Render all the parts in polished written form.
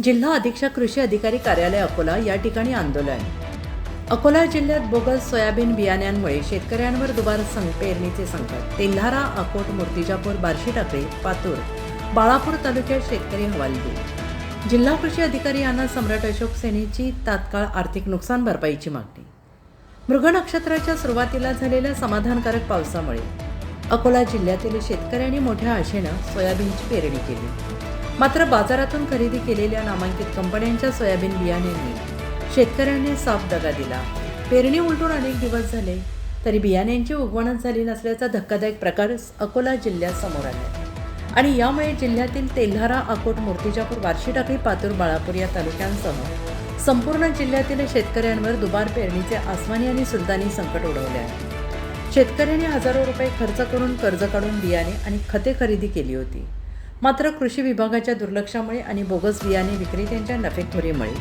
जिल्हा अधीक्षक कृषी अधिकारी कार्यालय अकोला या ठिकाणी आंदोलन। अकोला जिल्ह्यात बोगस सोयाबीन बियाण्यांमुळे शेतकऱ्यांवर दुबार पेरणीचे संकट। तेल्हारा, अकोट, मूर्तिजापूर, बार्शी टाकळी, पातूर, बाळापूर तालुक्यात शेतकरी हवालदिल। जिल्हा कृषी अधिकारी यांना सम्राट अशोक सेनेची तात्काळ आर्थिक नुकसान भरपाईची मागणी। मृग नक्षत्राच्या सुरुवातीला झालेल्या समाधानकारक पावसामुळे अकोला जिल्ह्यातील शेतकऱ्यांनी मोठ्या आशेनं सोयाबीनची पेरणी केली। मात्र बाजारातून खरेदी केलेल्या नामांकित कंपन्यांच्या सोयाबीन बियाण्यांनी शेतकऱ्यांनी साफ दगा दिला। पेरणी उलटून अनेक दिवस झाले तरी बियाण्यांची उगवणच झाली नसल्याचा धक्कादायक प्रकार अकोला जिल्ह्यात समोर आला आणि यामुळे जिल्ह्यातील तेल्हारा, अकोट, मूर्तिजापूर, बार्शी टाकळी, पातूर, बाळापूर या तालुक्यांसह संपूर्ण जिल्ह्यातील शेतकऱ्यांवर दुबार पेरणीचे आसमानी आणि सुलतानी संकट ओढवले आहे। शेतकऱ्यांनी हजारो रुपये खर्च करून कर्ज काढून बियाणे आणि खते खरेदी केली होती। मात्र कृषी विभागाच्या दुर्लक्षामुळे आणि बोगस बियाणे विक्रेत्यांच्या नफेखोरीमुळे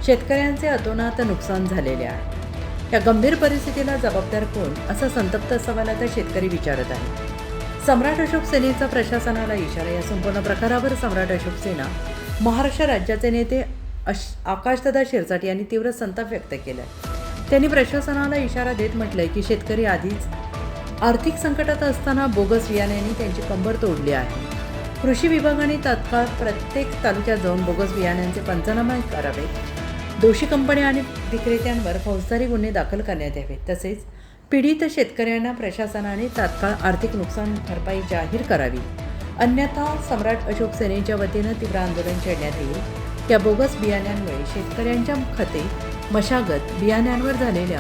शेतकऱ्यांचे अतोनात नुकसान झालेले आहे। या गंभीर परिस्थितीला जबाबदार कोण, असा संतप्त सवाल आता शेतकरी विचारत आहे। सम्राट अशोक सेनेचा प्रशासनाला इशारा। या संपूर्ण प्रकारावर सम्राट अशोक सेना महाराष्ट्र राज्याचे नेते आकाशदादा शिरसाट यांनी तीव्र संताप व्यक्त केला। त्यांनी प्रशासनाला इशारा देत म्हटलंय की शेतकरी आधीच आर्थिक संकटात असताना बोगस बियाण्यांनी त्यांची कंबर तोडली आहे। कृषी विभागाने तात्काळ प्रत्येक तालुक्यात जाऊन बोगस बियाण्यांचे पंचनामे करावे, दोषी कंपन्या आणि विक्रेत्यांवर फौजदारी गुन्हे दाखल करण्यात यावेत, तसेच पीडित शेतकऱ्यांना प्रशासनाने तात्काळ आर्थिक नुकसान भरपाई जाहीर करावी, अन्यथा सम्राट अशोक सेनेच्या वतीनं तीव्र आंदोलन छेडण्यात येईल। या बोगस बियाण्यांमुळे शेतकऱ्यांच्या खते, मशागत, बियाण्यांवर झालेल्या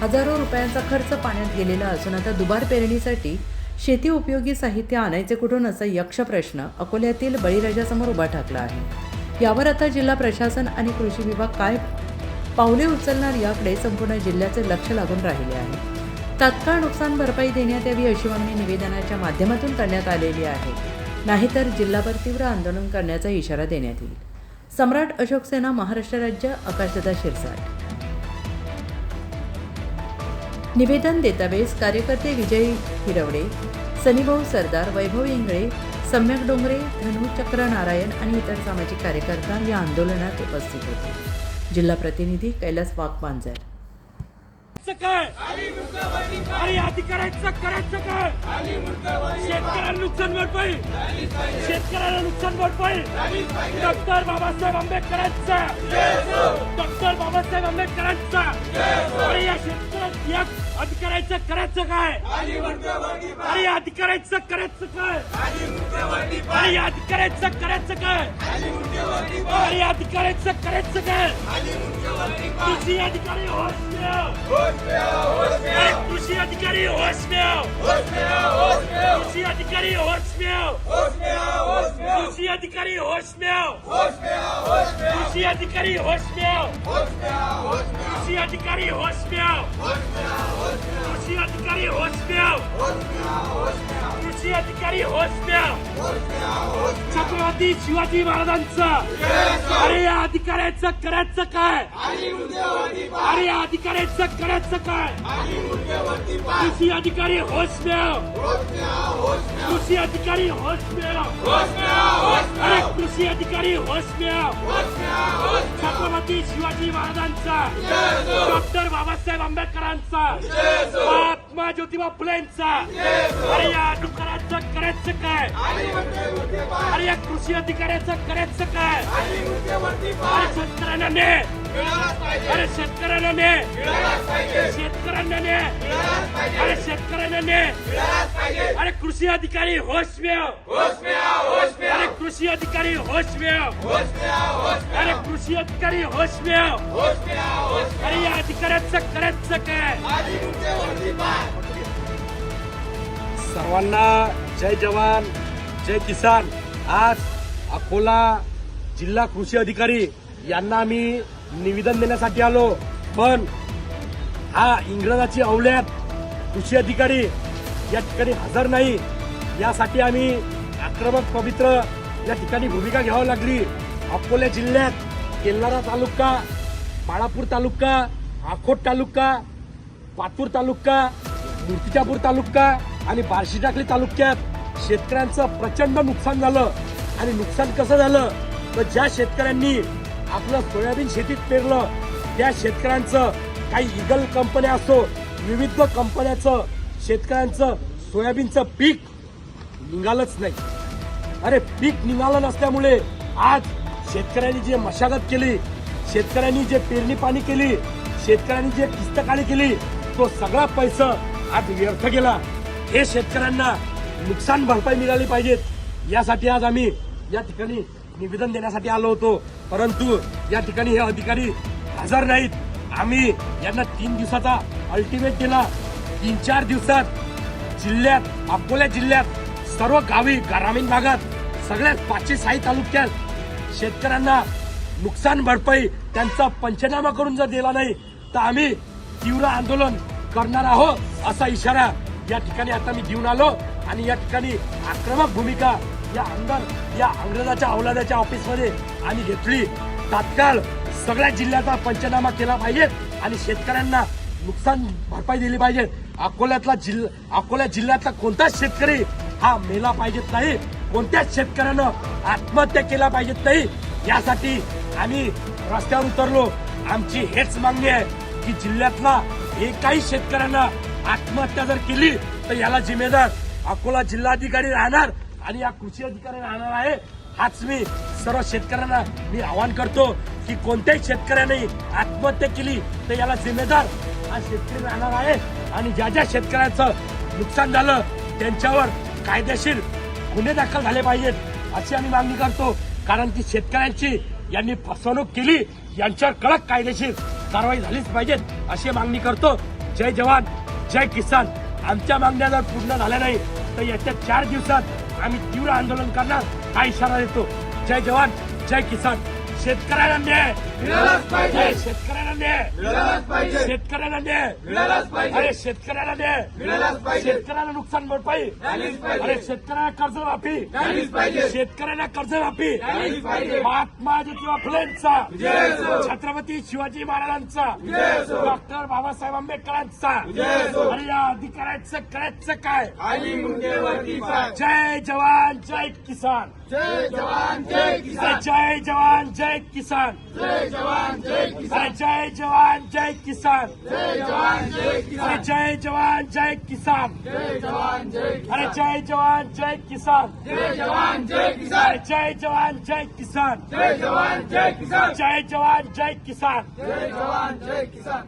हजारो रुपयांचा खर्च पाण्यात गेलेला असून आता दुबार पेरणीसाठी शेती उपयोगी साहित्य आणायचे कुठून, असा यक्ष प्रश्न अकोल्यातील बळीराजासमोर उभा ठाकला आहे। यावर आता जिल्हा प्रशासन आणि कृषी विभाग काय पावले उचलणार याकडे संपूर्ण जिल्ह्याचे लक्ष लागून राहिले आहे। तात्काळ नुकसान भरपाई देण्यात यावी अशी मागणी निवेदनाच्या माध्यमातून करण्यात आलेली आहे, नाहीतर जिल्हाभर तीव्र आंदोलन करण्याचा इशारा देण्यात येईल। सम्राट अशोक सेना, महाराष्ट्र राज्य, आकाशदादा शिरसाट। निवेदन देतावेळेस कार्यकर्ते विजय हिरवडे, सनीभाऊ सरदार, वैभव इंगळे, सम्यक डोंगरे, धनु चक्र नारायण आणि इतर सामाजिक कार्यकर्ता या आंदोलनात उपस्थित होते। जिल्हा प्रतिनिधी कैलास वाघपांजर। काय अरे अधिकाऱ्यांचं करायचं काय? शेतकऱ्यांना नुकसान भरपाई, शेतकऱ्याला नुकसान भरपाई डॉक्टर बाबासाहेब आंबेडकरांचा, डॉक्टर बाबासाहेब आंबेडकरांचा। अरे या शेतकऱ्या या अधिकाऱ्यांचं करायचं काय? अरे या अधिकाऱ्यांचं करायचं काय? अरे या अधिकाऱ्यांचं करायचं काय? अरे या अधिकाऱ्यांचं करायचं काय? कृषी अधिकारी होश में आओ, कृषी अधिकारी होश में आओ, कृषी अधिकारी होश में आओ, कृषी अधिकारी होश में आओ, कृषी अधिकारी होश में आओ, कृषी अधिकारी होश में आओ, कृषी अधिकारी होश में आओ, कृषी अधिकारी होश में आओ। छत्रपती शिवाजी महाराजांचा अरे या अधिकाऱ्यांचं करायचं काय? अरे या अधिकाऱ्यांचं करायचं काय? कृषी अधिकारी होश में आओ, कृषी अधिकारी होश में आओ, अरे कृषी अधिकारी होश में आओ। छत्रपती शिवाजी महाराजांचा, डॉक्टर बाबासाहेब आंबेडकरांचा, महात्मा ज्योतिबा फुलेंचा अरे या अधिकाऱ्यांचं करायचं काय? अरे या कृषी अधिकाऱ्याचं करायचं काय? अरे शेतकऱ्यांना ने, अरे शेतकऱ्यांना ने, शेतकऱ्यांना ने, अरे शेतकऱ्यांना ने, अरे कृषी अधिकारी होश में आओ, अरे कृषी अधिकारी होश में आओ, अरे कृषी अधिकारी होश में आओ। अरे या अधिकाऱ्याचं करायचं काय? सर्वांना जय जवान, जय किसान। आज अकोला जिल्हा कृषी अधिकारी यांना आम्ही निवेदन देण्यासाठी आलो, पण हा इंग्रजाची अवल्यात कृषी अधिकारी या ठिकाणी हजर नाही, यासाठी आम्ही आक्रमक पवित्र या ठिकाणी भूमिका घ्यावी लागली। अकोला जिल्ह्यात तेल्हारा तालुका, बाळापूर तालुका, अकोट तालुका, पातूर तालुका, मूर्तिजापूर तालुका आणि बार्शी टाकळी तालुक्यात शेतकऱ्यांचं प्रचंड नुकसान झालं। आणि नुकसान कसं झालं तर ज्या शेतकऱ्यांनी आपलं सोयाबीन शेतीत पेरलं त्या शेतकऱ्यांचं काही इगल कंपन्या असो विविध कंपन्याचं शेतकऱ्यांचं सोयाबीनचं पीक निघालंच नाही. अरे पीक निघालं नसल्यामुळे आज शेतकऱ्यांनी जे मशागत केली, शेतकऱ्यांनी जे पेरणी पाणी केली, शेतकऱ्यांनी जे किस्तकाळी केली तो सगळा पैसा आज व्यर्थ गेला. हे शेतकऱ्यांना नुकसान भरपाई मिळाली पाहिजेत यासाठी आज आम्ही या ठिकाणी निवेदन देण्यासाठी आलो होतो. परंतु या ठिकाणी हे अधिकारी हजर नाहीत. आम्ही यांना 3 दिवसाचा अल्टिमेट दिला. 3-4 दिवसात जिल्ह्यात अकोला जिल्ह्यात सर्व गावी ग्रामीण भागात सगळ्या 506 तालुक्यात शेतकऱ्यांना नुकसान भरपाई त्यांचा पंचनामा करून जर दिला नाही तर आम्ही तीव्र आंदोलन करणार आहोत असा इशारा या ठिकाणी आता मी देऊन आलो. आणि या ठिकाणी आक्रमक भूमिका या आमदार या अंग्रेजाच्या औलादाच्या ऑफिसमध्ये आम्ही घेतली. तात्काळ सगळ्या जिल्ह्याचा पंचनामा केला पाहिजे आणि शेतकऱ्यांना नुकसान भरपाई दिली पाहिजे. अकोला जिल्ह्यातला कोणताच शेतकरी हा मेला पाहिजेत नाही, कोणत्याच शेतकऱ्यानं आत्महत्या केला पाहिजेत नाही. यासाठी आम्ही रस्त्यावर उतरलो. आमची हेच मागणी आहे की जिल्ह्यातला एकाही शेतकऱ्यानं आत्महत्या जर केली तर याला जिम्मेदार अकोला जिल्हाधिकारी राहणार आणि या कृषी अधिकारी राहणार आहे. हाच मी सर्व शेतकऱ्यांना मी आवाहन करतो की कोणत्याही शेतकऱ्याने आत्महत्या केली तर याला जिम्मेदार हा शेतकरी राहणार आहे. आणि ज्या ज्या शेतकऱ्याचं नुकसान झालं त्यांच्यावर कायदेशीर गुन्हे दाखल झाले पाहिजेत अशी आम्ही मागणी करतो. कारण की शेतकऱ्यांची यांनी फसवणूक केली, यांच्यावर कडक कायदेशीर कारवाई झालीच पाहिजेत अशी मागणी करतो. जय जवान जय किसान. आमच्या मागण्या जर पूर्ण झाल्या नाही तर येत्या 4 दिवसात आम्ही तीव्र आंदोलन करणार हा इशारा देतो. जय जवान जय किसान. शेतकऱ्यांना न्याय मिळालाच पाहिजे. शेतकऱ्यांना न्याय मिळालाच पाहिजे. शेतकऱ्यांना न्याय मिळालाच पाहिजे. अरे शेतकऱ्याला न्याय मिळालाच पाहिजे. शेतकऱ्याला नुकसान भरपाई झालीच पाहिजे. अरे शेतकऱ्याला कर्जमाफी झालीच पाहिजे. शेतकऱ्यांना कर्जमाफी झालीच पाहिजे. महात्मा ज्योतिबा फुलेंचा विजय असो. छत्रपती शिवाजी महाराजांचा विजय असो. डॉक्टर बाबासाहेब आंबेडकरांचा विजय असो. अरे या अधिकाऱ्याचं करायचं काय. खाली मुंडेवरती पाय. जय जवान जय किसान. जय जवान जय अरे किसान. जय जवान जय किसान. जय जवान जय किसान. अरे जय जवान जय किसान. जय जवान जय अरे किसान. जय जवान जय किसान. जय जवान जय अरे किसान. जय जवान जय किसान. जय जवान जय अरे किसान. जय जवान जय किसान. जय जवान जय किसान. जय जवान जय किसान. जय जवान जय किसान.